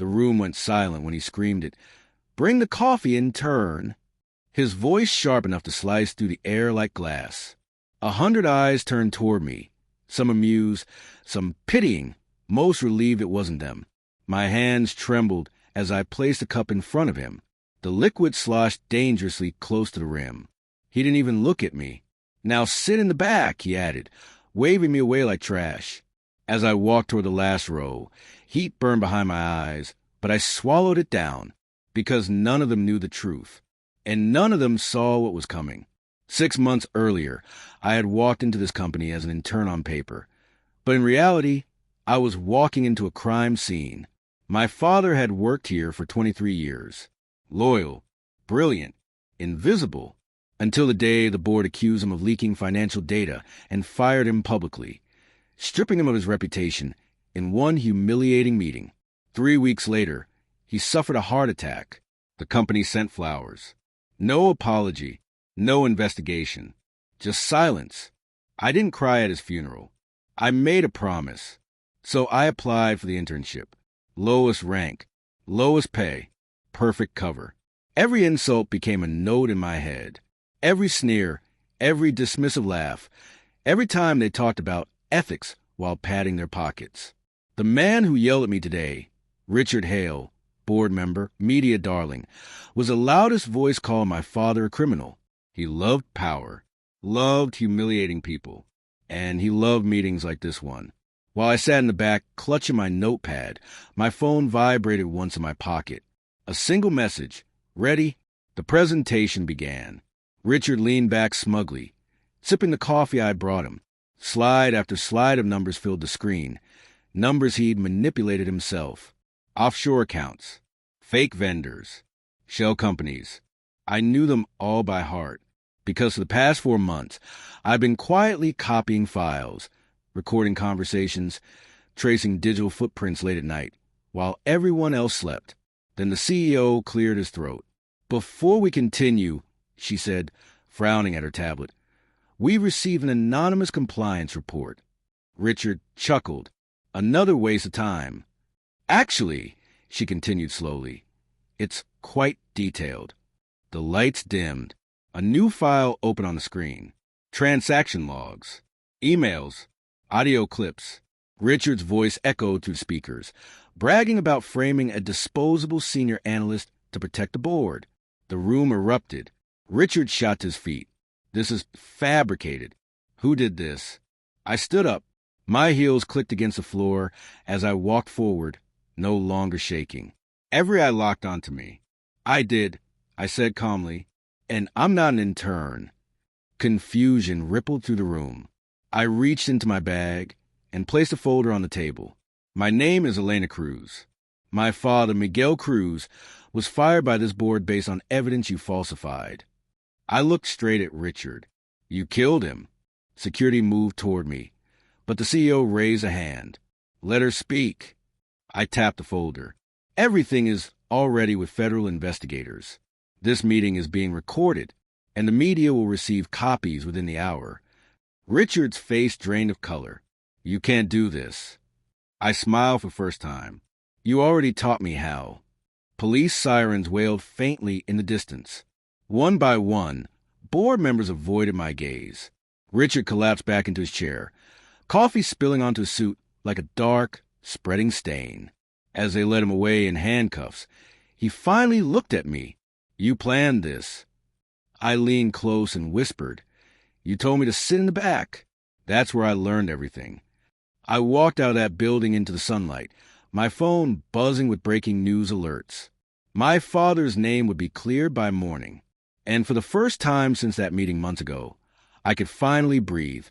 The room went silent when he screamed it. "Bring the coffee, Intern." His voice sharp enough to slice through the air like glass. 100 eyes turned toward me, some amused, some pitying, most relieved it wasn't them. My hands trembled as I placed the cup in front of him. The liquid sloshed dangerously close to the rim. He didn't even look at me. "Now sit in the back," he added, waving me away like trash. As I walked toward the last row, heat burned behind my eyes, but I swallowed it down, because none of them knew the truth, and none of them saw what was coming. 6 months earlier, I had walked into this company as an intern on paper, but in reality, I was walking into a crime scene. My father had worked here for 23 years. Loyal, brilliant, invisible, until the day the board accused him of leaking financial data and fired him publicly, stripping him of his reputation in one humiliating meeting. 3 weeks later, he suffered a heart attack. The company sent flowers. No apology, no investigation, just silence. I didn't cry at his funeral. I made a promise. So I applied for the internship. Lowest rank, lowest pay, perfect cover. Every insult became a note in my head. Every sneer, every dismissive laugh, every time they talked about ethics while padding their pockets. The man who yelled at me today, Richard Hale, board member, media darling, was the loudest voice calling my father a criminal. He loved power, loved humiliating people, and he loved meetings like this one. While I sat in the back, clutching my notepad, my phone vibrated once in my pocket. A single message. Ready? The presentation began. Richard leaned back smugly, sipping the coffee I brought him. Slide after slide of numbers filled the screen, numbers he'd manipulated himself. Offshore accounts, fake vendors, shell companies. I knew them all by heart, because for the past 4 months, I've been quietly copying files, recording conversations, tracing digital footprints late at night, while everyone else slept. Then the CEO cleared his throat. "Before we continue," she said, frowning at her tablet, "we received an anonymous compliance report." Richard chuckled. "Another waste of time." "Actually," she continued slowly, "it's quite detailed." The lights dimmed. A new file opened on the screen. Transaction logs, emails, audio clips. Richard's voice echoed through the speakers, bragging about framing a disposable senior analyst to protect the board. The room erupted. Richard shot to his feet. "This is fabricated. Who did this?" I stood up. My heels clicked against the floor as I walked forward, no longer shaking. Every eye locked onto me. "I did," I said calmly, "and I'm not an intern." Confusion rippled through the room. I reached into my bag and placed a folder on the table. "My name is Elena Cruz. My father, Miguel Cruz, was fired by this board based on evidence you falsified." I looked straight at Richard. "You killed him." Security moved toward me, but the CEO raised a hand. "Let her speak." I tapped the folder. "Everything is already with federal investigators. This meeting is being recorded, and the media will receive copies within the hour." Richard's face drained of color. "You can't do this." I smiled for the first time. "You already taught me how." Police sirens wailed faintly in the distance. One by one, board members avoided my gaze. Richard collapsed back into his chair, coffee spilling onto his suit like a dark, spreading stain. As they led him away in handcuffs, he finally looked at me. "You planned this." I leaned close and whispered, "You told me to sit in the back." That's where I learned everything. I walked out of that building into the sunlight, my phone buzzing with breaking news alerts. My father's name would be cleared by morning. And for the first time since that meeting months ago, I could finally breathe,